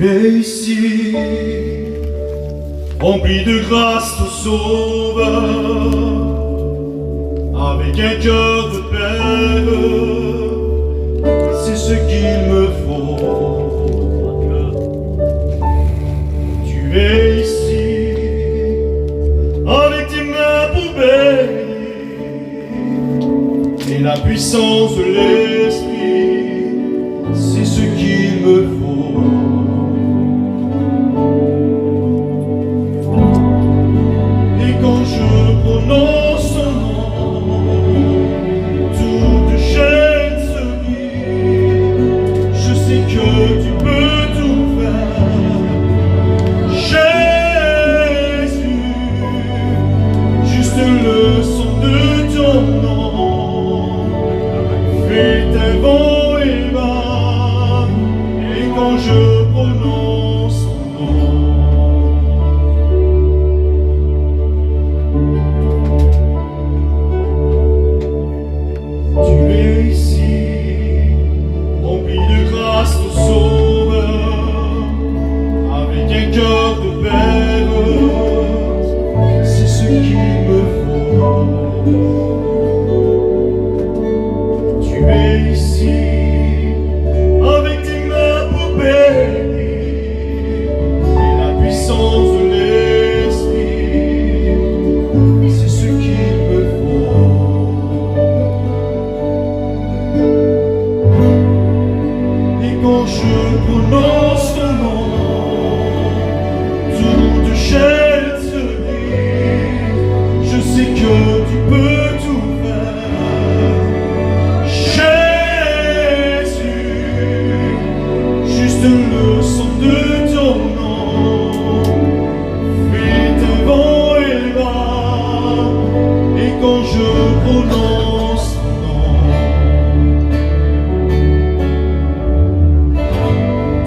Tu es ici, rempli de grâce, ton sauveur, avec un cœur de père, c'est ce qu'il me faut. Tu es ici, avec tes mains pour bénir, et la puissance de l'Esprit, c'est ce qu'il me faut. Et quand je prononce son nom, toute chaîne se brise. Je sais que tu peux tout faire, Jésus. Juste le son de ton nom fait un vent et bas. Et quand je prononce son nom, tu es ici, rempli de grâce, ton sauveur, avec un cœur de père, c'est ce qu'il me faut. Tu es ici, avec tes mains pour bénir, et la puissance de l'Esprit, c'est ce qu'il me faut. Et quand je prononce ton nom, toute chaîne se brise. Je sais que tu peux tout faire, Jésus. Juste le son de ton nom fait un vent et bas. Et quand je prononce ton nom,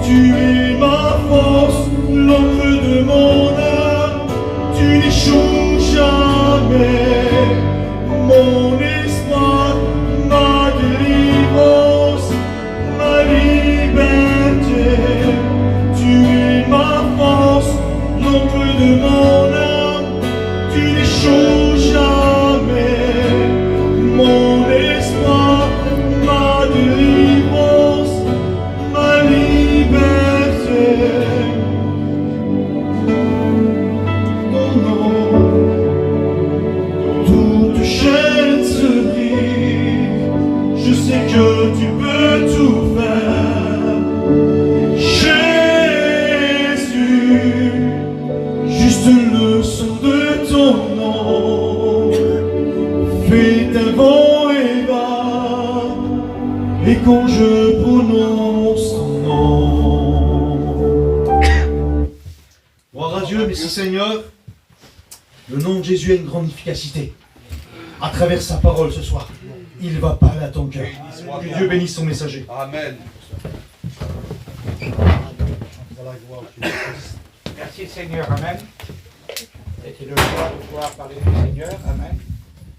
tu es ma force, l'encre de mon âme, tu n'échoues jamais. Mon espoir, ma délivrance, ma liberté, tu es ma force, l'encre de mon âme, tu n'échoues jamais. Mon espoir, ma délivrance, ma liberté, ton nom, toute chaîne se brise. Je sais que tu peux tout faire, Jésus. Juste le son de ton nom fait un vent et bas. Et quand je prononce ton nom, Gloire à Dieu, merci Seigneur. Le nom de Jésus a une grande efficacité. À travers sa parole ce soir, il va parler à ton cœur. Que Dieu bénisse son messager. Amen. Merci Seigneur, Amen. C'était le joie de pouvoir parler du Seigneur, Amen.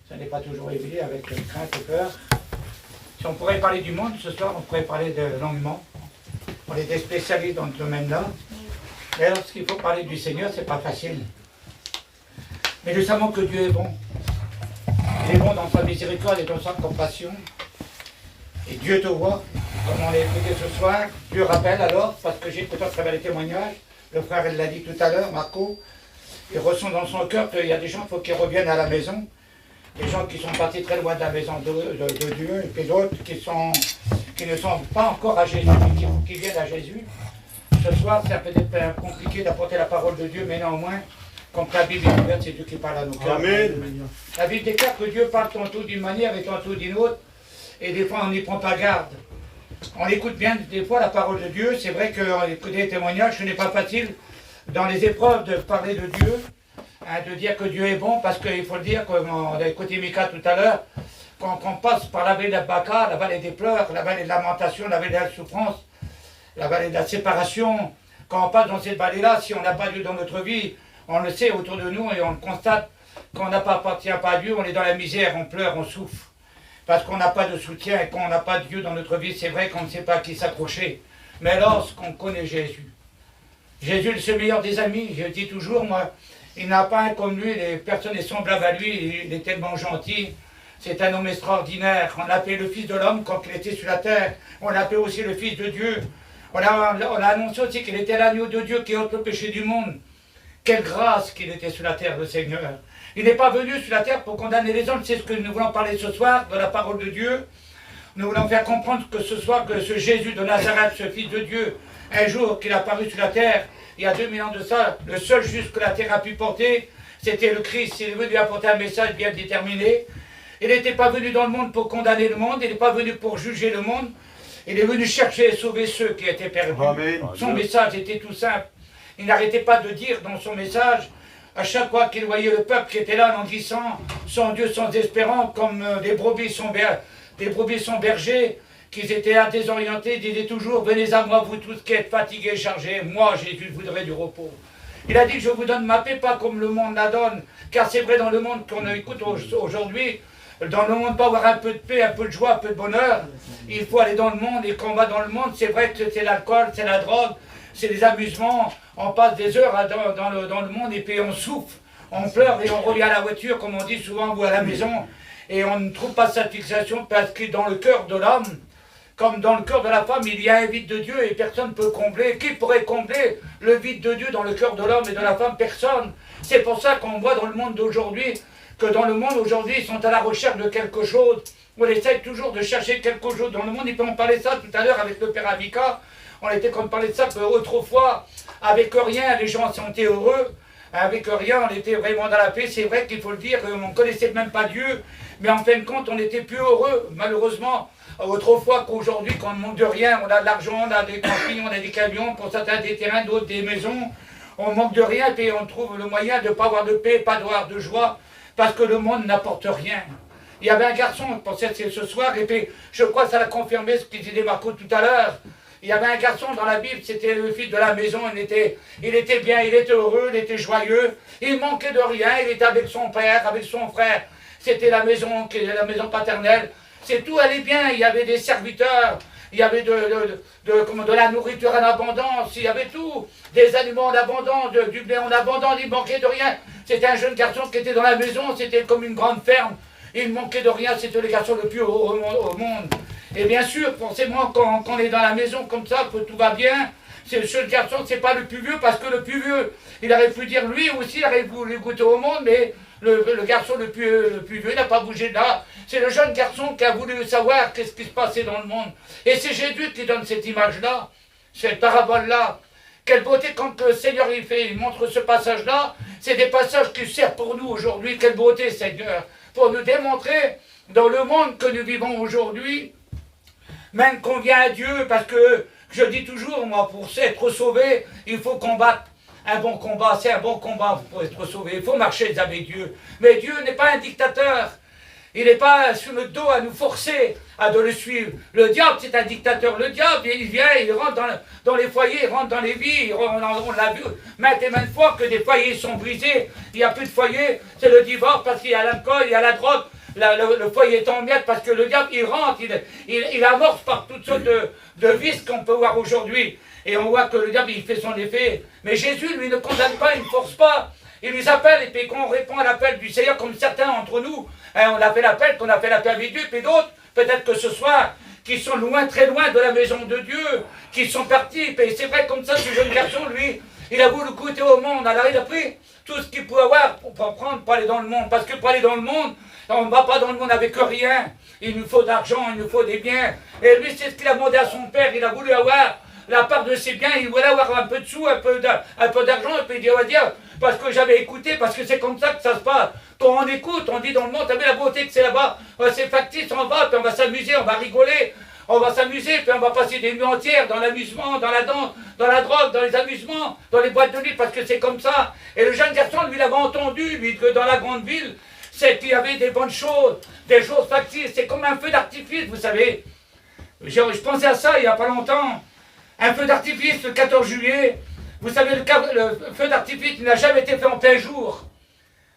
Ce n'est pas toujours évident avec crainte et peur. Si on pourrait parler du monde ce soir, on pourrait parler de longuement. On est des spécialistes dans ce domaine-là. Mais lorsqu'il faut parler du Seigneur, c'est pas facile. Mais nous savons que Dieu est bon. Il est bon dans sa miséricorde et dans sa compassion. Et Dieu te voit, comme on l'a écouté ce soir. Dieu rappelle alors, parce que j'ai écouté à travers les témoignages, le frère il l'a dit tout à l'heure, Marco, il ressent dans son cœur qu'il y a des gens, il faut qu'ils reviennent à la maison. Des gens qui sont partis très loin de la maison de Dieu, et puis d'autres qui ne sont pas encore à Jésus, mais qui viennent à Jésus. Ce soir, c'est peut-être compliqué d'apporter la parole de Dieu, mais néanmoins, comme la Bible est ouverte, c'est Dieu qui parle à nos cœurs. Amen. La Bible déclare que Dieu parle tantôt d'une manière et tantôt d'une autre, et des fois on n'y prend pas garde. On écoute bien des fois la parole de Dieu, c'est vrai qu'on écoute des témoignages, ce n'est pas facile dans les épreuves de parler de Dieu, hein, de dire que Dieu est bon, parce qu'il faut le dire, comme on a écouté Mika tout à l'heure, quand on passe par la vallée de Baca, la vallée des pleurs, la vallée de lamentation, la vallée de la souffrance, la vallée de la séparation, quand on passe dans cette vallée-là, si on n'a pas Dieu dans notre vie, on le sait autour de nous et on le constate, quand on n'appartient pas à Dieu, on est dans la misère, on pleure, on souffre. Parce qu'on n'a pas de soutien et qu'on n'a pas de Dieu dans notre vie, c'est vrai qu'on ne sait pas à qui s'accrocher. Mais lorsqu'on connaît Jésus, Jésus est le meilleur des amis. Je dis toujours, moi, il n'a pas un comme lui, les personnes sont semblables à lui, il est tellement gentil. C'est un homme extraordinaire. On l'appelait le Fils de l'homme quand il était sur la terre. On l'appelait aussi le Fils de Dieu. On a annoncé aussi qu'il était l'agneau de Dieu qui ôte le péché du monde. Quelle grâce qu'il était sur la terre, le Seigneur. Il n'est pas venu sur la terre pour condamner les hommes. C'est ce que nous voulons parler ce soir de la parole de Dieu. Nous voulons faire comprendre que ce soir, que ce Jésus de Nazareth, ce Fils de Dieu, un jour qu'il a apparu sur la terre, il y a 2000 ans de ça, le seul juste que la terre a pu porter, c'était le Christ. Il est venu apporter un message bien déterminé. Il n'était pas venu dans le monde pour condamner le monde, il n'est pas venu pour juger le monde, il est venu chercher et sauver ceux qui étaient perdus. Amen. Son message était tout simple. Il n'arrêtait pas de dire dans son message, à chaque fois qu'il voyait le peuple qui était là, languissant, sans Dieu, sans espérance, comme des brebis sans bergers, qu'ils étaient là désorientés, il disait toujours, venez à moi, vous tous qui êtes fatigués et chargés, moi Jésus, je voudrais du repos. Il a dit, je vous donne ma paix, pas comme le monde la donne, car c'est vrai dans le monde qu'on écoute aujourd'hui, dans le monde, pas avoir un peu de paix, un peu de joie, un peu de bonheur, il faut aller dans le monde, et quand on va dans le monde, c'est vrai que c'est l'alcool, c'est la drogue, c'est les amusements, on passe des heures dans le monde et puis on souffre, on pleure et on revient à la voiture, comme on dit souvent, ou à la maison, et on ne trouve pas satisfaction parce que dans le cœur de l'homme, comme dans le cœur de la femme, il y a un vide de Dieu et personne ne peut combler. Qui pourrait combler le vide de Dieu dans le cœur de l'homme et de la femme? Personne. C'est pour ça qu'on voit dans le monde d'aujourd'hui, que dans le monde aujourd'hui, ils sont à la recherche de quelque chose. On essaye toujours de chercher quelque chose dans le monde. Et puis on parlait ça tout à l'heure avec le Père Avika. On était comme parler de ça qu'autrefois, avec rien, les gens sont heureux. Avec rien, on était vraiment dans la paix. C'est vrai qu'il faut le dire, on ne connaissait même pas Dieu. Mais en fin de compte, on était plus heureux, malheureusement. Autrefois qu'aujourd'hui, quand on ne manque de rien, on a de l'argent, on a des campings, on a des camions, pour certains des terrains, d'autres des maisons. On manque de rien et on trouve le moyen de ne pas avoir de paix, pas d'avoir de joie, parce que le monde n'apporte rien. Il y avait un garçon, je pensais que c'est ce soir, et puis je crois que ça l'a confirmé ce qu'il disait Marco tout à l'heure. Il y avait un garçon dans la Bible, c'était le fils de la maison, il était bien, il était heureux, il était joyeux, il manquait de rien, il était avec son père, avec son frère. C'était la maison paternelle. C'est tout allait bien, il y avait des serviteurs, il y avait de la nourriture en abondance, il y avait tout, des aliments en abondance, du blé en abondance, il ne manquait de rien. C'était un jeune garçon qui était dans la maison, c'était comme une grande ferme, il ne manquait de rien, c'était le garçon le plus heureux au monde. Et bien sûr, forcément, quand on est dans la maison comme ça, que tout va bien, c'est le seul garçon, c'est pas le plus vieux, parce que le plus vieux, il aurait pu dire lui aussi, il aurait voulu goûter au monde, mais le garçon le plus vieux n'a pas bougé de là. C'est le jeune garçon qui a voulu savoir qu'est-ce qui se passait dans le monde. Et c'est Jésus qui donne cette image-là, cette parabole-là. Quelle beauté quand le Seigneur il montre ce passage-là. C'est des passages qui servent pour nous aujourd'hui. Quelle beauté, Seigneur, pour nous démontrer dans le monde que nous vivons aujourd'hui, même qu'on vient à Dieu, parce que je dis toujours, moi, pour être sauvé, il faut combattre. Un bon combat, c'est un bon combat pour être sauvé. Il faut marcher avec Dieu. Mais Dieu n'est pas un dictateur. Il n'est pas sur le dos à nous forcer à de le suivre. Le diable, c'est un dictateur. Le diable, il vient, il rentre dans les foyers, il rentre dans les vies. On l'a vu maintes et maintes fois que des foyers sont brisés. Il n'y a plus de foyer. C'est le divorce parce qu'il y a l'alcool, il y a la drogue. Le foyer est en miettes parce que le diable, il rentre, il amorce par toutes sortes de vices qu'on peut voir aujourd'hui. Et on voit que le diable, il fait son effet. Mais Jésus, lui, ne condamne pas, il ne force pas. Il nous appelle, et puis quand on répond à l'appel du Seigneur, comme certains d'entre nous, on a fait l'appel, qu'on a fait l'appel avec Dieu, puis d'autres, peut-être que ce soir, qui sont loin, très loin de la maison de Dieu, qui sont partis. Et c'est vrai, comme ça, ce jeune garçon, lui, il a voulu goûter au monde. Alors il a pris tout ce qu'il pouvait avoir pour prendre, pour aller dans le monde. Parce que pour aller dans le monde, on ne va pas dans le monde avec rien. Il nous faut d'argent, il nous faut des biens. Et lui, c'est ce qu'il a demandé à son père. Il a voulu avoir la part de ses biens, il voulait avoir un peu de sous, un peu d'argent, et puis il dit, on va dire, parce que j'avais écouté, parce que c'est comme ça que ça se passe. Quand on écoute, on dit dans le monde, t'as vu la beauté que c'est là-bas, c'est factice, on va, puis on va s'amuser, on va rigoler, on va s'amuser, puis on va passer des nuits entières dans l'amusement, dans la danse, dans la drogue, dans les amusements, dans les boîtes de nuit, parce que c'est comme ça. Et le jeune garçon, lui, il avait entendu, lui, que dans la grande ville, c'est qu'il y avait des bonnes choses, des choses factices, c'est comme un feu d'artifice, vous savez. Je pensais à ça il n'y a pas longtemps. Un feu d'artifice le 14 juillet, vous savez, le feu d'artifice n'a jamais été fait en plein jour.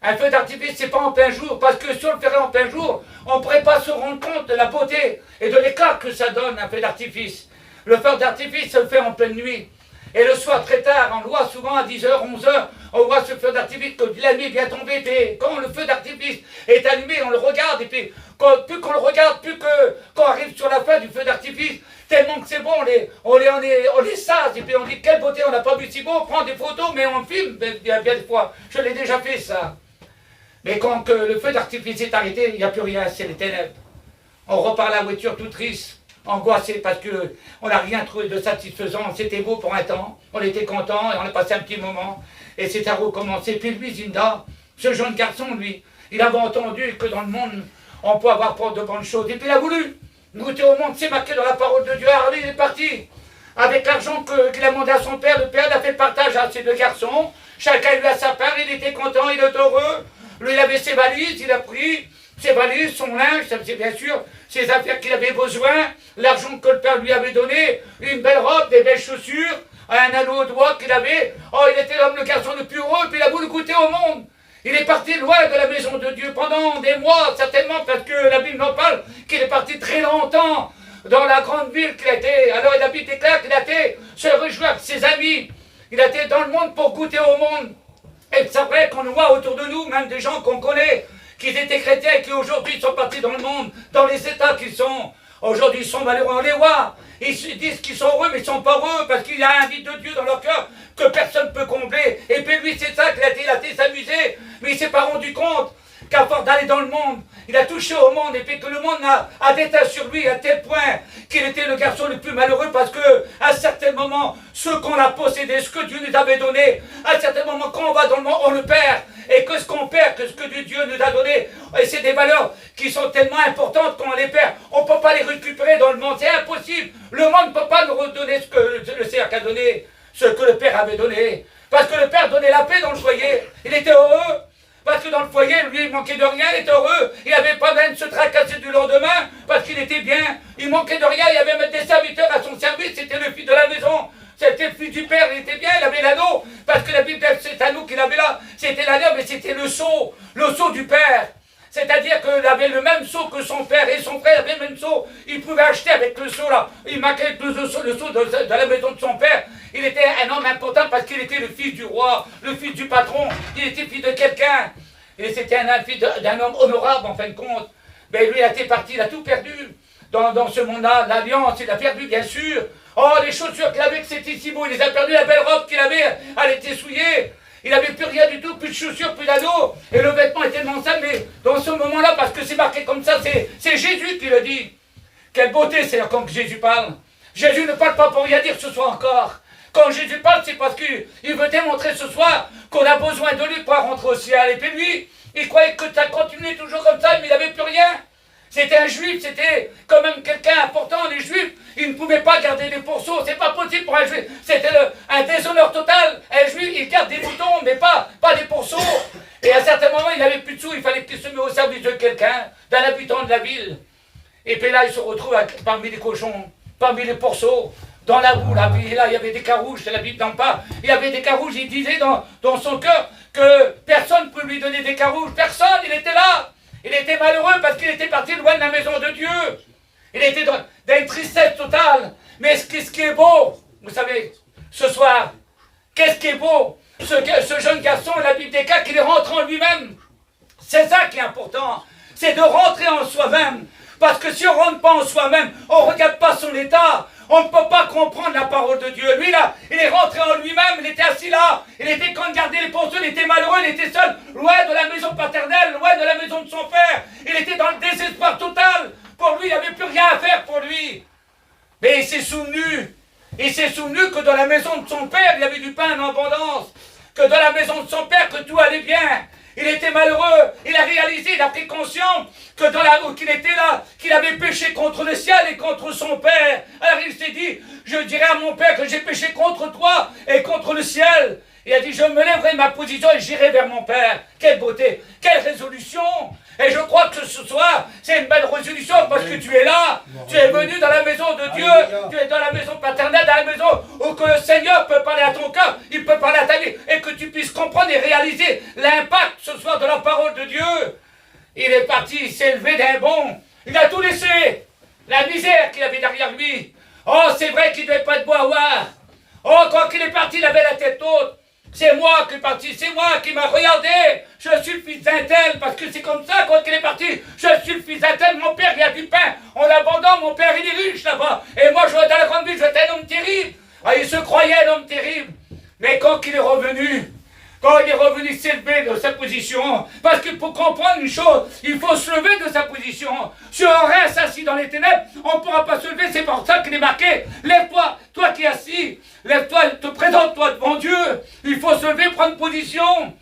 Un feu d'artifice, c'est pas en plein jour, parce que si on le ferait en plein jour, on ne pourrait pas se rendre compte de la beauté et de l'éclat que ça donne, un feu d'artifice. Le feu d'artifice se fait en pleine nuit. Et le soir, très tard, on voit souvent à 10h, 11h, on voit ce feu d'artifice, que la nuit vient tomber, et puis quand le feu d'artifice est allumé, on le regarde, et puis plus qu'on le regarde, plus que quand on arrive sur la fin du feu d'artifice, tellement que c'est bon, on les sase, et puis on dit quelle beauté, on n'a pas vu si beau, on prend des photos, mais on filme bien des fois. Je l'ai déjà fait ça. Mais quand le feu d'artifice est arrêté, il n'y a plus rien, c'est les ténèbres. On repart à la voiture tout triste, angoissé parce qu'on n'a rien trouvé de satisfaisant. C'était beau pour un temps, on était content et on a passé un petit moment. Et c'est à recommencer. Puis lui, Zinda, ce jeune garçon, lui, il avait entendu que dans le monde, on peut avoir de bonnes choses. Et puis il a voulu goûter au monde, c'est marqué dans la parole de Dieu. Alors il est parti. Avec l'argent qu'il a demandé à son père, le père a fait le partage à ses deux garçons. Chacun lui a sa part, il était content, il était heureux. Lui, il avait ses valises, il a pris ses valises, son linge, c'est bien sûr, ses affaires qu'il avait besoin, l'argent que le père lui avait donné, une belle robe, des belles chaussures, un anneau au doigt qu'il avait. Oh, il était l'homme, le garçon le plus heureux, puis il a voulu goûter au monde. Il est parti loin de la maison de Dieu pendant des mois, certainement, parce que la Bible en parle, qu'il est parti très longtemps dans la grande ville qu'il a été. Alors la Bible déclare qu'il a été se réjouir avec ses amis. Il a été dans le monde pour goûter au monde. Et c'est vrai qu'on voit autour de nous, même des gens qu'on connaît, qui étaient chrétiens et qui aujourd'hui sont partis dans le monde, dans les états qu'ils sont. Aujourd'hui, ils sont malheureux, on les voit. Ils se disent qu'ils sont heureux, mais ils ne sont pas heureux parce qu'il y a un vide de Dieu dans leur cœur que personne ne peut combler. Et puis lui, c'est ça qu'il a été s'amuser, mais il ne s'est pas rendu compte qu'à force d'aller dans le monde, il a touché au monde et puis que le monde a déteint sur lui à tel point qu'il était le garçon le plus malheureux parce que à certains moments, ce qu'on a possédé, ce que Dieu nous avait donné, à certains moments, quand on va dans le monde, on le perd. Et que ce qu'on perd, que ce que Dieu nous a donné, et c'est des valeurs qui sont tellement importantes qu'on les perd. On ne peut pas les récupérer dans le monde, c'est impossible. Le monde ne peut pas nous redonner ce que le Seigneur a donné, ce que le Père avait donné. Parce que le Père donnait la paix dans le foyer. Il était heureux. Parce que dans le foyer, lui, il manquait de rien, il était heureux. Il n'avait pas besoin de se tracasser du lendemain, parce qu'il était bien. Il manquait de rien, il y avait même des serviteurs à son service, c'était le fils de la maison. C'était le fils du Père, il était bien, il avait l'anneau. Parce que la Bible, c'est à nous qu'il avait là. C'était l'anneau, mais c'était le sceau du Père. C'est-à-dire qu'il avait le même sceau que son père et son frère avait le même sceau. Il pouvait acheter avec le sceau là. Il marquait avec le sceau de la maison de son père. Il était un homme important parce qu'il était le fils du roi, le fils du patron. Il était fils de quelqu'un. Et c'était un fils d'un homme honorable en fin de compte. Mais lui, il a été parti, il a tout perdu. Dans ce monde-là, l'alliance, il a perdu bien sûr. Oh, les chaussures qu'il avait, que c'était si beau, il les a perdues. La belle robe qu'il avait, elle était souillée. Il n'avait plus rien du tout, plus de chaussures, plus d'anneaux. Et le vêtement était tellement sale, mais dans ce moment-là, parce que c'est marqué comme ça, c'est Jésus qui le dit. Quelle beauté, c'est quand Jésus parle. Jésus ne parle pas pour rien dire ce soir encore. Quand Jésus parle, c'est parce qu'il veut démontrer ce soir qu'on a besoin de lui pour rentrer au ciel. Et puis lui, il croyait que ça continuait toujours comme ça, mais il n'avait plus rien. C'était un juif, c'était quand même quelqu'un important. Les juifs, ils ne pouvaient pas garder des pourceaux. C'est pas possible pour un juif. C'était un déshonneur total. Un juif, il garde des boutons, mais pas des pourceaux. Et à certains moments, il n'avait plus de sous. Il fallait qu'il se mette au service de quelqu'un, d'un habitant de la ville. Et puis là, il se retrouve parmi les cochons, parmi les pourceaux, dans la boue. Là, il y avait des carouges, c'est la Bible n'en parle. Il y avait des carouges, il disait dans son cœur que personne ne peut lui donner des carouges. Personne, il était là. Il était malheureux parce qu'il était parti loin de la maison de Dieu. Il était dans une tristesse totale. Mais ce qui est beau, vous savez, ce soir, qu'est-ce qui est beau? Ce jeune garçon, la Bible déclare qu'il est rentré en lui-même. C'est ça qui est important. C'est de rentrer en soi-même. Parce que si on ne rentre pas en soi-même, on ne regarde pas son état. On ne peut pas comprendre la parole de Dieu. Lui, là, il est rentré en lui-même, il était assis là. Il était quand il gardait les pourceaux, il était malheureux, il était seul, loin de la maison paternelle, loin de la maison de son père. Il était dans le désespoir total. Pour lui, il n'y avait plus rien à faire pour lui. Mais il s'est souvenu que dans la maison de son père, il y avait du pain en abondance. Que dans la maison de son père, que tout allait bien. Il était malheureux, il a réalisé, il a pris conscience qu'il était là, qu'il avait péché contre le ciel et contre son Père. Alors il s'est dit, je dirai à mon Père que j'ai péché contre toi et contre le ciel. Il a dit, je me lèverai de ma position et j'irai vers mon Père. Quelle beauté, quelle résolution. Et je crois que ce soir, c'est une belle résolution parce que tu es là, tu es venu dans la maison de Dieu, tu es dans la maison paternelle, dans la maison où que le Seigneur peut parler à ton cœur, il peut parler à ta vie, et que tu puisses comprendre et réaliser l'impact ce soir de la parole de Dieu. Il est parti, il s'est levé d'un bond, il a tout laissé, la misère qu'il avait derrière lui. Oh, c'est vrai qu'il ne devait pas être beau à voir. Oh, quand il est parti, il avait la tête haute. C'est moi qui est parti, c'est moi qui m'a regardé. Je suis le fils d'un tel, parce que c'est comme ça quand il est parti. Je suis le fils d'un tel, mon père il a du pain. On abandonne, mon père il est riche là-bas. Et moi je vais dans la grande ville, j'étais un homme terrible. Ah, il se croyait un homme terrible. Mais quand il est revenu, s'élever de sa position, parce que pour comprendre une chose, il faut se lever de sa position. Si on reste assis dans les ténèbres, on ne pourra pas se lever, c'est pour ça qu'il est marqué. Lève-toi, toi qui es assis, lève-toi, te présente-toi devant Dieu. Il faut se lever, prendre position.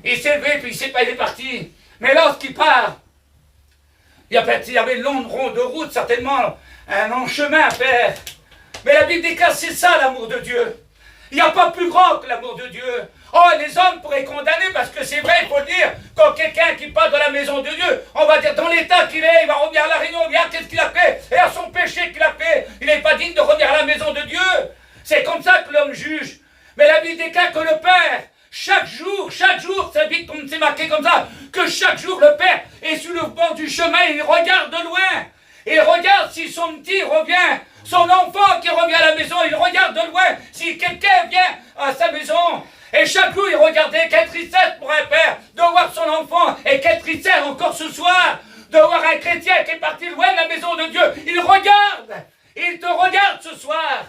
Il s'est levé, puis il sait pas, il est parti. Mais lorsqu'il part, il y avait une longue ronde de route, certainement, un long chemin à faire. Mais la Bible déclare, c'est ça l'amour de Dieu. Il n'y a pas plus grand que l'amour de Dieu. Oh, les hommes pourraient condamner, parce que c'est vrai, il faut le dire, quand quelqu'un qui part de la maison de Dieu, on va dire dans l'état qu'il est, il va revenir à la réunion, regarde qu'est-ce qu'il a fait, et à son péché qu'il a fait, il n'est pas digne de revenir à la maison de Dieu. C'est comme ça que l'homme juge. Mais la Bible déclare que le Père, chaque jour, ça dit comme c'est marqué comme ça, que chaque jour le Père est sur le bord du chemin, il regarde de loin. Il regarde si son petit revient, son enfant qui revient à la maison, il regarde de loin si quelqu'un vient à sa maison. Et chaque jour, il regardait, quelle tristesse pour un père de voir son enfant, et quelle tristesse encore ce soir de voir un chrétien qui est parti loin de la maison de Dieu. Il regarde, il te regarde ce soir.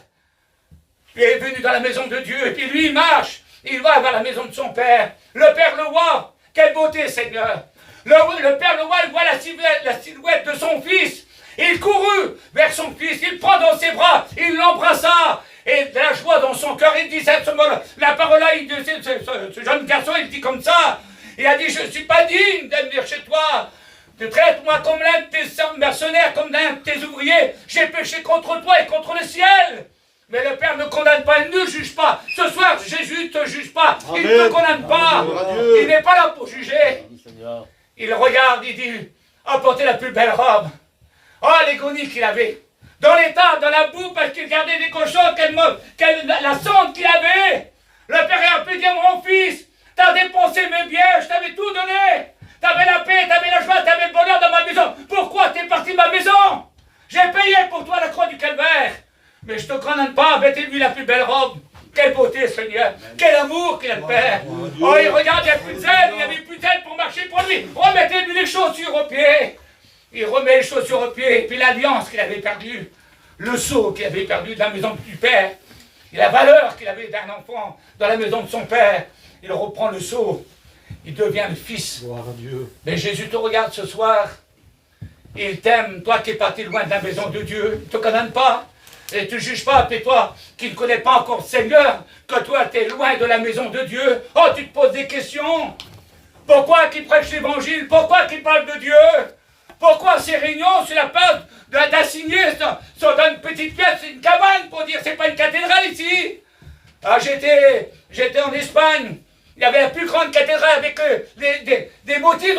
Il est venu dans la maison de Dieu, et puis lui, il marche, il va vers la maison de son père. Le père le voit, quelle beauté, Seigneur. Le père le voit, il voit la silhouette de son fils. Il courut vers son fils, il prend dans ses bras, il l'embrassa, et de la joie dans son cœur, il dit la parole-là, ce jeune garçon, il dit comme ça, il a dit, je ne suis pas digne de venir chez toi, tu traites moi comme l'un de tes mercenaires, comme l'un de tes ouvriers, j'ai péché contre toi et contre le ciel. Mais le Père ne condamne pas, il ne juge pas. Ce soir, Jésus ne te juge pas, il ne te condamne pas, il n'est pas là pour juger. Il regarde, il dit, apportez la plus belle robe. Oh, l'égonie qu'il avait, dans l'état, dans la boue, parce qu'il gardait des cochons, la sonde qu'il avait. Le père a pu dire, mon fils, t'as dépensé mes biens, je t'avais tout donné. T'avais la paix, t'avais la joie, t'avais le bonheur dans ma maison. Pourquoi t'es parti de ma maison? J'ai payé pour toi la croix du calvaire. Mais je te condamne pas, mettez-lui la plus belle robe. Quelle beauté, Seigneur. Quel amour qu'il a le Père. Oh, il regarde, il n'y a plus de zèle, il n'y avait plus de zèle pour marcher pour lui. Remettez-lui les chaussures aux pieds. Il remet les chaussures aux pieds, et puis l'alliance qu'il avait perdue, le sceau qu'il avait perdu de la maison du Père, et la valeur qu'il avait d'un enfant dans la maison de son Père, il reprend le sceau, il devient le fils. Gloire à Dieu. Mais Jésus te regarde ce soir, il t'aime, toi qui es parti loin de la maison de Dieu, il ne te condamne pas, et ne te juge pas, et toi qui ne connais pas encore le Seigneur, que toi tu es loin de la maison de Dieu, oh tu te poses des questions, pourquoi qu'il prêche l'évangile, pourquoi qu'il parle de Dieu? Pourquoi ces réunions sur la place d'assigner dans une petite pièce, une cabane pour dire c'est pas une cathédrale ici? Ah, j'étais en Espagne, il y avait la plus grande cathédrale avec des motifs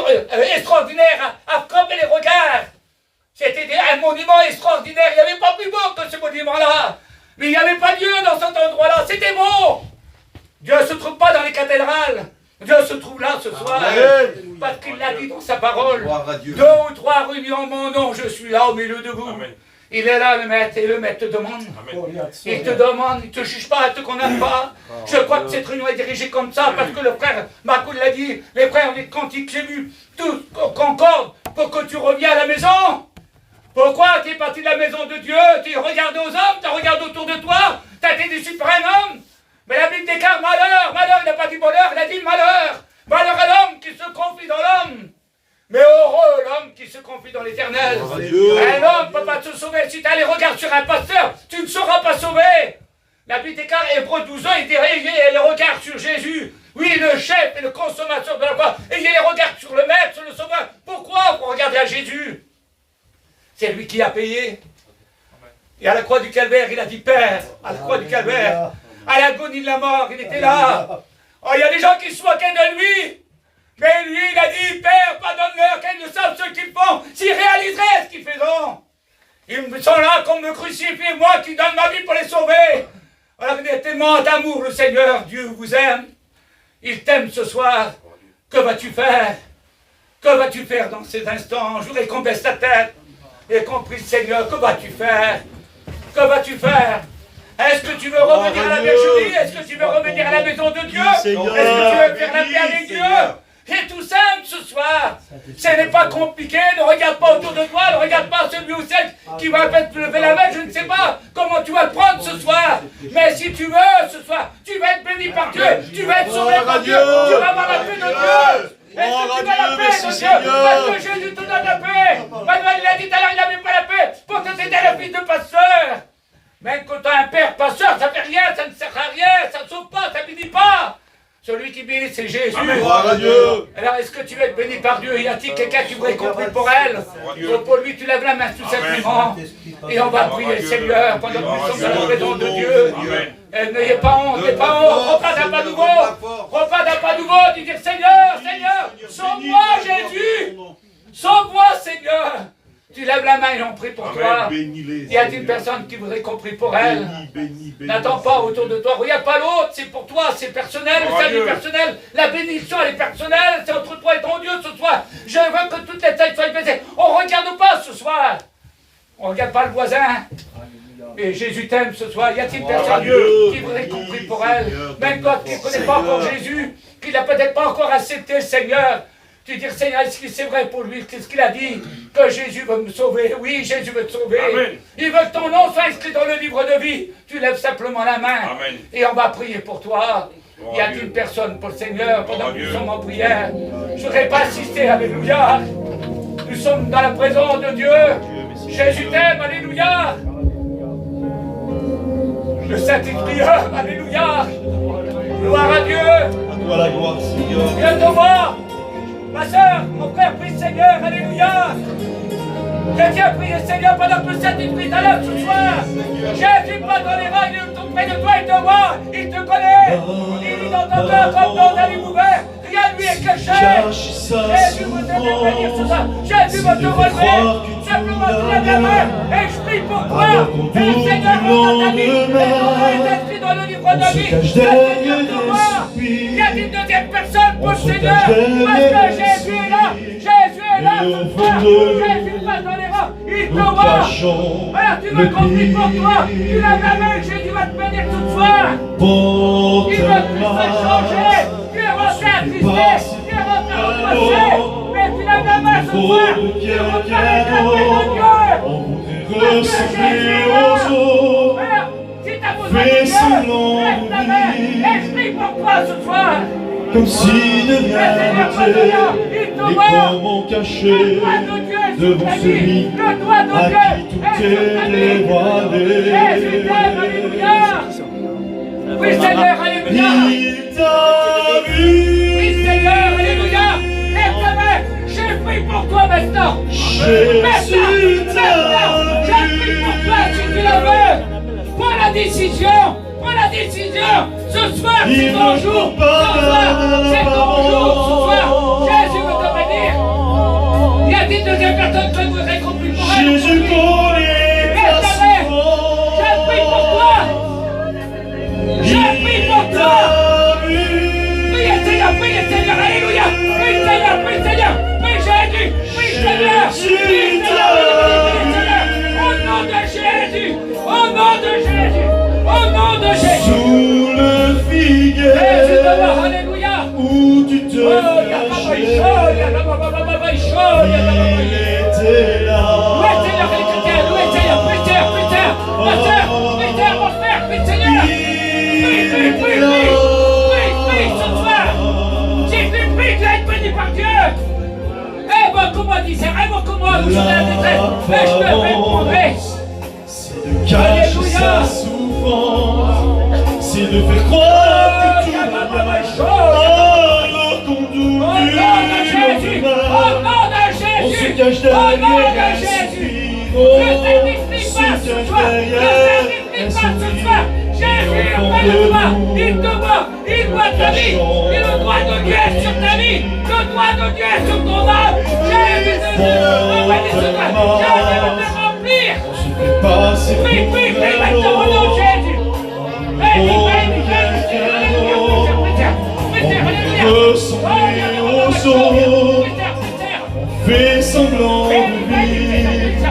extraordinaires à frapper les regards. C'était un monument extraordinaire, il n'y avait pas plus beau que ce monument-là. Mais il n'y avait pas Dieu dans cet endroit-là, c'était beau. Dieu ne se trouve pas dans les cathédrales. Dieu se trouve là ce soir, parce qu'il l'a dit dans sa parole. 2 ou 3 réunis en mon nom, je suis là au milieu de vous. Amen. Il est là le maître, et le maître te demande. Amen. Il te demande, il ne te juge pas, il ne te condamne pas. Je crois que cette réunion est dirigée comme ça, parce que le frère Marcoul l'a dit, les frères, les cantiques, j'ai vu, tout concorde pour que tu reviennes à la maison. Pourquoi tu es parti de la maison de Dieu? Tu regardes aux hommes, tu regardes autour de toi, tu as été déçu par un homme. Mais la Bible déclare malheur, malheur, il n'a pas dit bonheur, il a dit malheur. Malheur à l'homme qui se confie dans l'homme. Mais heureux l'homme qui se confie dans l'éternel. Un homme ne peut pas te sauver. Si tu as les regards sur un pasteur, tu ne seras pas sauvé. La Bible déclare, Hébreux 12 ans, il dit, ayez les regards sur Jésus. Oui, le chef et le consommateur de la foi. Ayez les regards sur le maître, sur le sauveur. Pourquoi vous regardez à Jésus? C'est lui qui a payé. Et à la croix du calvaire, il a dit, Père, à la croix du calvaire, à l'agonie de la mort, il était là. Oh, il y a des gens qui se moquaient de lui. Mais lui, il a dit, Père, pardonne-leur, qu'ils ne savent ce qu'ils font, s'ils réaliseraient ce qu'ils font. Ils sont là comme me crucifient, moi qui donne ma vie pour les sauver. Alors il y a tellement d'amour, le Seigneur, Dieu vous aime. Il t'aime ce soir. Que vas-tu faire? Que vas-tu faire dans ces instants? Je voudrais qu'on baisse ta tête et qu'on prie le Seigneur. Que vas-tu faire? Que vas-tu faire? Est-ce que tu veux revenir à la bergerie? Est-ce que tu veux revenir à la maison de Dieu? Est-ce que tu veux faire la paix avec Dieu? C'est tout simple ce soir. Ce n'est pas compliqué. Ne regarde pas autour de toi. Ne regarde pas celui ou celle qui va peut-être lever la main. Je ne sais pas comment tu vas le prendre ce soir. Mais si tu veux ce soir, tu vas être béni par Dieu. Tu vas être sauvé par Dieu. Tu vas avoir la paix de Dieu. Est-ce que tu veux la paix de Dieu? Parce que Jésus te donne la paix. Manuel il a dit tout à l'heure, il n'avait pas la paix. Pourtant c'était le fils de pasteur. Même quand tu as un père pasteur, ça ne fait rien, ça ne sert à rien, ça ne sauve pas, ça ne bénit pas. Celui qui bénit, c'est Jésus. Amen. Gloire à Dieu. Alors, est-ce que tu veux être béni par Dieu? Y a-t-il quelqu'un qui voudrait compris pour elle? Donc, pour lui, tu lèves la main tout simplement. Et on va prier, Seigneur, pendant que nous sommes dans la présence de Dieu. N'ayez pas honte, n'ayez pas honte. Repars d'un pas nouveau. Repars d'un pas nouveau. Tu dis, Seigneur, Seigneur, sauve-moi, Jésus. Sauve-moi, Seigneur. Tu lèves la main et on prie pour toi. Y a-t-il une personne qui voudrait qu'on prie pour elle? N'attends pas autour de toi. Regarde pas l'autre, c'est pour toi, c'est personnel, le salut personnel. La bénédiction, elle est personnelle, c'est entre toi et ton Dieu ce soir. Je veux que toutes les têtes soient baissées. On ne regarde pas ce soir. On ne regarde pas le voisin. Et Jésus t'aime ce soir. Y a-t-il une personne qui voudrait qu'on prie pour elle? Même toi qui ne connais pas encore Jésus, qui n'a peut-être pas encore accepté le Seigneur. Tu dis, Seigneur, est-ce que c'est vrai pour lui? Qu'est-ce qu'il a dit? Que Jésus veut me sauver. Oui, Jésus veut te sauver. Amen. Il veut que ton nom soit inscrit dans le livre de vie. Tu lèves simplement la main. Amen. Et on va prier pour toi. Y a-t-il une personne pour le Seigneur pendant que nous sommes en prière? Je ne voudrais pas assister. Alléluia. Nous sommes dans la présence de Dieu. Jésus t'aime. Alléluia. Le Saint-Esprit, alléluia. Gloire à Dieu. À toi la gloire, Seigneur. Viens te voir. Ma soeur, mon frère, prie le Seigneur, alléluia. Je viens prier le Seigneur pendant que le Saint-Esprit est là ce soir. Jésus pardonnera, il est tout près de toi, il te voit, il te connaît. Il est dans ton cœur comme dans un livre ouvert. Rien ne lui est caché. Jésus veut te bénir ce soir. Jésus veut te relever. Simplement tu lèves la main et je prie pour toi. Et le Seigneur dans ta vie. Et ton nom est inscrit dans le livre de vie. Le Seigneur te voit. Il y a une deuxième personne pour le Seigneur. Parce que Jésus est là. Jésus est là ce soir. Jésus pardonnera. Il te voit. Alors tu veux qu'on prie pour toi. Tu lèves la main. Jésus va te bénir tout soir. Il veut que tu sois changé. Tu es rentré attristé. Tu es rentré angoissé. Mais tu lèves la main ce soir. Tu es rentré avec la paix de Dieu. Parce que Jésus est là. Alors, si tu as besoin de Dieu, lève ta main. Et je prie pour toi ce soir. Comme si de rien n'était, et comment cacher devant celui à qui tout est dévoilé. Jésus t'aime, alléluia. Oui Seigneur, alléluia. Il t'a vu. Oui Seigneur, alléluia. Lève ta main. Je prie pour toi maintenant. Jésus t'a vu. Je prie pour toi si tu la veux. Prends la décision. Prends la décision. Ce soir, c'est ton jour. Ce soir, c'est ton jour. Ce soir, Jésus veut te bénir. Y a-t-il une deuxième personne que vous avez compris pour elle? Jésus connaît ta souffrance. Je prie pour toi. Je prie pour toi. Priez Seigneur, alléluia. Prie Seigneur, prie Jésus, prie Seigneur. Prie Seigneur. Au nom de Jésus, au nom de Jésus, au nom de Jésus. Sous le figuier, alléluia. Où tu te cachais, il était là. Louez Seigneur, les chrétiens, louez Seigneur, prie Seigneur, ma soeur, prie Seigneur, mon frère, prie Seigneur. Prie ce soir. Si tu pries, tu vas être béni par Dieu. Évoque-moi, dit Seigneur, évoque-moi, où je suis dans la détresse, et je te répondrai. C'est de cacher sa souffrance, c'est de faire croire que tout va bien. Alors qu'on doute Au nom de Jésus, au nom de Jésus, on se cache au nom de derrière Jésus. Le Saint-Esprit passe ce soir, le Saint-Esprit passe ce soir. Jésus est auprès de toi, il te voit, il voit ta vie, et le droit de Dieu est sur ta vie, le droit de Dieu est sur ton âme. Jésus te bénit ce soir, Jésus va te remplir. Prie maintenant au nom de Jésus. Fais semblant de vivre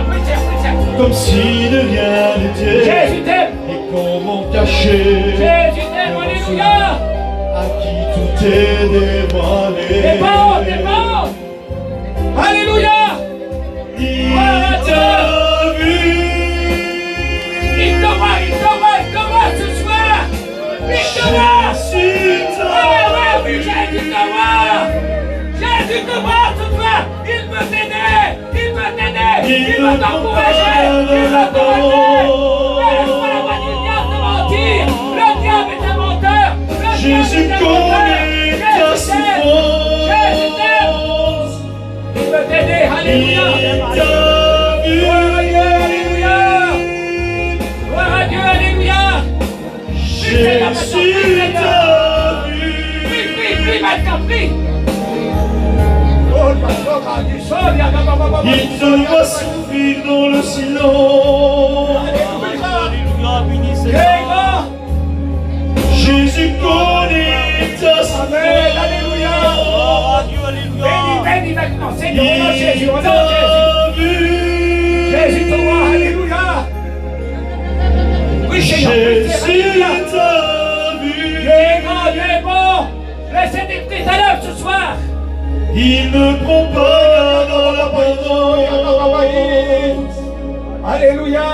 comme si de rien n'était. Jésus t'aime. Et comment caché Jésus t'aime, alléluia. à qui tout est dévoilé. Dépend. Alléluia. Il t'a vu. Il te voit ce soir. Il te voit. Jésus t'a Oui, Jésus te voit. Jésus te voit ce soir. Il veut t'aider. Il veut t'encourager. Il veut t'encourager. Laisse-moi la voix du diable te mentir. Le diable est un menteur. Jésus connaît ta souffrance. Jésus t'aime. Il veut t'aider. Alléluia. Il t'a vu. Gloire à Dieu. Alléluia. Gloire à Dieu. Alléluia. Jésus t'a vu. Prie maintenant, prie. Il te voit souffrir dans le silence. Jésus connaît ta souffrance. Bénis maintenant, Seigneur, au nom de Il Jésus, au nom de t'a vu. Jésus. Jésus te voit, alléluia. Oui, Seigneur, oui, Jésus alléluia. t'a vu. Dieu est grand, Dieu est bon. Laissez des prix à l'œuvre ce soir. Il ne prend pas garde à la parole. Alléluia.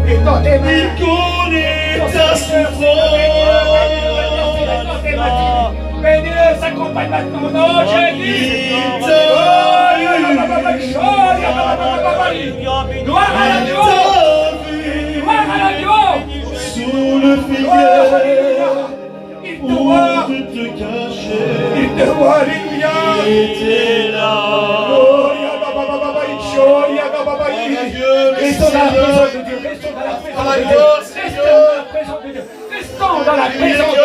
Et dans tes mains. Il connaît ta souffrance. Bénis-le, s'accompagne maintenant, non, Jésus. Il t'a vu. Gloire à la Il Dieu. t'a vu. Gloire à la Dieu. Sous le Gloire, figuier. il te Où voit. tu te cachais. Il te voit, alléluia. Il était là. Restons dans la présence de Dieu. Restons dans la présence de Dieu. Restons dans la présence de Dieu.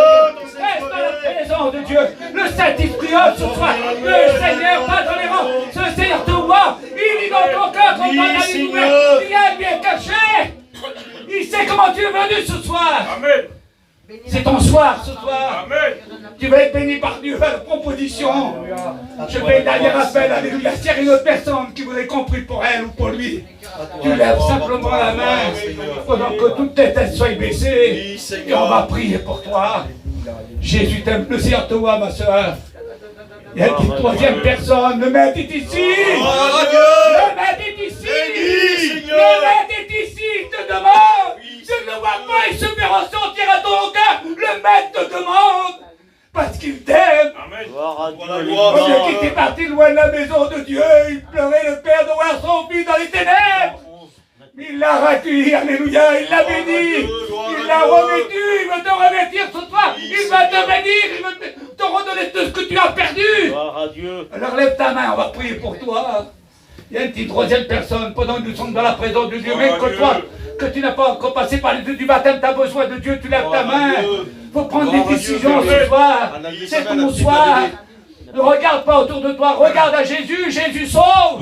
Reste dans la présence de Dieu. Le Saint-Esprit œuvre ce soir. Le Seigneur va dans les rangs. Ce Seigneur te voit. Il est dans ton cœur comme dans la ligne ouverte. Il est bien caché. Il sait comment tu es venu ce soir. Amen. C'est ton soir ce soir. Amen. Tu vas être béni par Dieu à la proposition. Je fais un dernier appel, alléluia. S'il y a une autre personne qui vous ait compris pour elle ou pour lui, tu lèves simplement la main pendant que toute tête soit baissée. Et on va prier pour toi. Jésus t'aime, le Seigneur te voit, ma soeur. Il y a une troisième personne, le maître est ici. Le maître est ici. Le maître est ici, il te demande. Tu ne le vois pas, il se fait ressentir à ton cœur. Le maître te demande. Parce qu'il t'aime. Au lieu qu'il était parti loin de la maison de Dieu, il pleurait le père de voir son fils dans les ténèbres. Il l'a raccueilli, alléluia, il l'a béni, il l'a revêtu, il veut te revêtir ce soir, il va te bénir, il veut te redonner tout ce que tu as perdu. Alors lève ta main, on va prier pour toi. Il y a une petite troisième personne, pendant que nous sommes dans la présence de Dieu, même que toi, que tu n'as pas encore passé par les deux du baptême, tu as besoin de Dieu, tu lèves ta main. Il faut prendre des décisions ce soir, c'est ton soir. Ne regarde pas autour de toi, regarde à Jésus, Jésus sauve.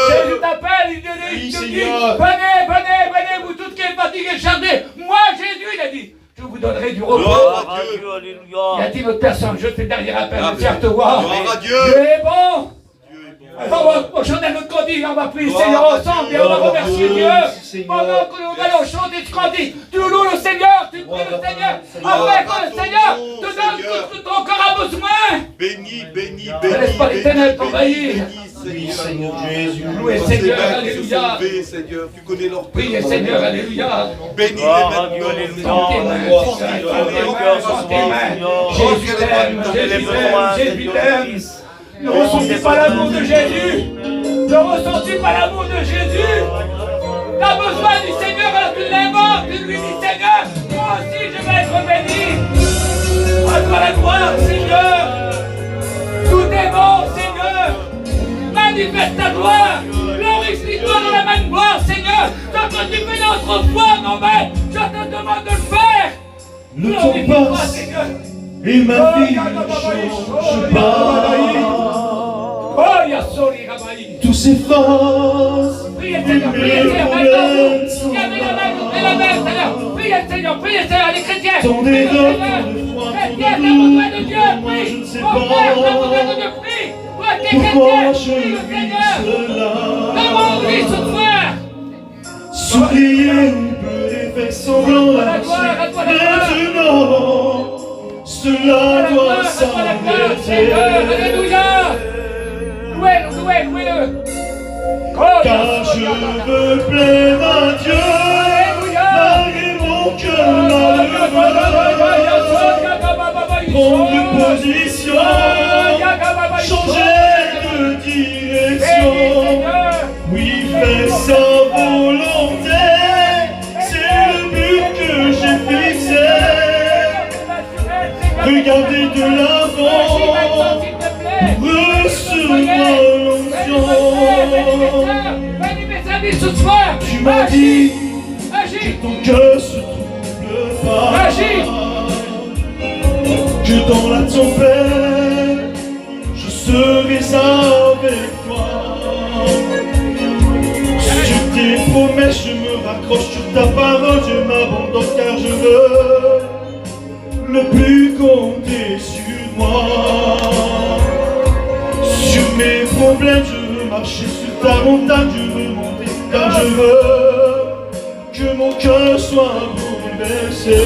Jésus t'appelle, il te dit, venez, vous toutes qui êtes fatigués et chargés. Moi, Jésus, il a dit, je vous donnerai du repos. Il a dit notre personne, je fais le dernier appel, le Seigneur te voit. Dieu est bon. Alors, on va chanter notre cantique, on va prier le Seigneur ensemble et on va remercier Dieu. Pendant que nous allons chanter ce cantique, tu loues le Seigneur, tu pries le Seigneur, afin que le Seigneur te donne tout ce que ton corps a besoin. Béni. Ne laisse pas les ténèbres t'envahir. Oui, Seigneur Jésus. Louez Seigneur, alléluia. Seigneur, tu connais leur Priez Seigneur, alléluia. Bénis les Sans tes mains, Jésus t'aime, Jésus t'aime. Ne ressentez pas l'amour de Jésus. Ne ressentez pas l'amour de Jésus. Tu as besoin du Seigneur, alors tu l'invoques. Tu lui dis Seigneur, moi aussi je vais être béni. À toi la gloire, Seigneur. Tout est bon, Seigneur. Manifeste ta gloire. Glorifie-toi dans la même gloire, Seigneur. Ce que tu fais notre foi, non mais je te demande de le faire. Le temps Glorifie-toi, passe Seigneur. et ma vie ne change pas. Oh, Yassoli Rabaï. Tout s'efface. Priez Seigneur, maintenant. Il y avait la main, Seigneur. Priez Seigneur, les chrétiens. Ton Priez dégât, Seigneur. ton effroi, Chrétien, ton t'as besoin de Dieu, moi prie. je ne sais Mon frère, t'as besoin de Dieu, pas prie. Toi qui es pourquoi chrétien, je prie le vis Seigneur. cela. Demande-lui ce soir. Souriez, peut les faire semblant À la gloire, Maintenant, cela doit s'arrêter. Alléluia. Louez-le. Car je veux plaire à Dieu, malgré mon cœur malheureux. Prendre position, changer de direction. Oui, faire sa volonté, c'est le but que j'ai fixé. Regardez de l'avant, recevoir l'onction. Tu m'as dit que ton cœur se trouble pas, que dans la tempête, je serai avec toi. Sur tes promesses, je me raccroche sur ta parole, je m'abandonne car je veux ne plus compter sur moi. Sur mes problèmes, je veux marcher sur ta montagne, je veux monter car je veux que mon cœur soit bouleversé.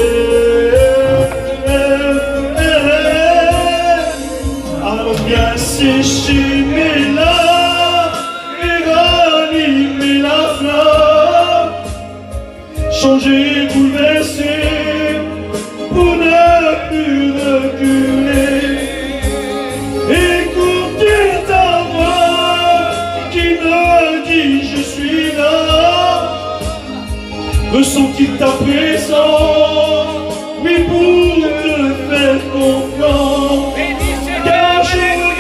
Alors viens sécher mes larmes et ranimer la flamme, changer, bouleverser pour ne plus reculer. Écoutez ta voix qui me dit je suis là, ressentir ta présence, oui, pour te faire confiance. Car je veux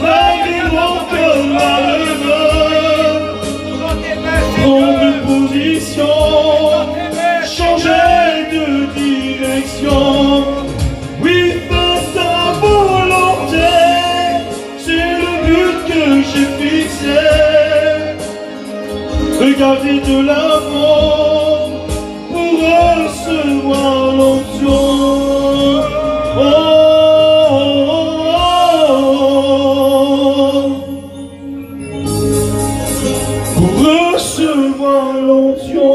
malgré mon cœur malheureux, prendre position, changer de direction. Oui, fais ta volonté, c'est le but que j'ai fixé. Regardez de l'avant pour recevoir l'onction. Pour recevoir l'onction.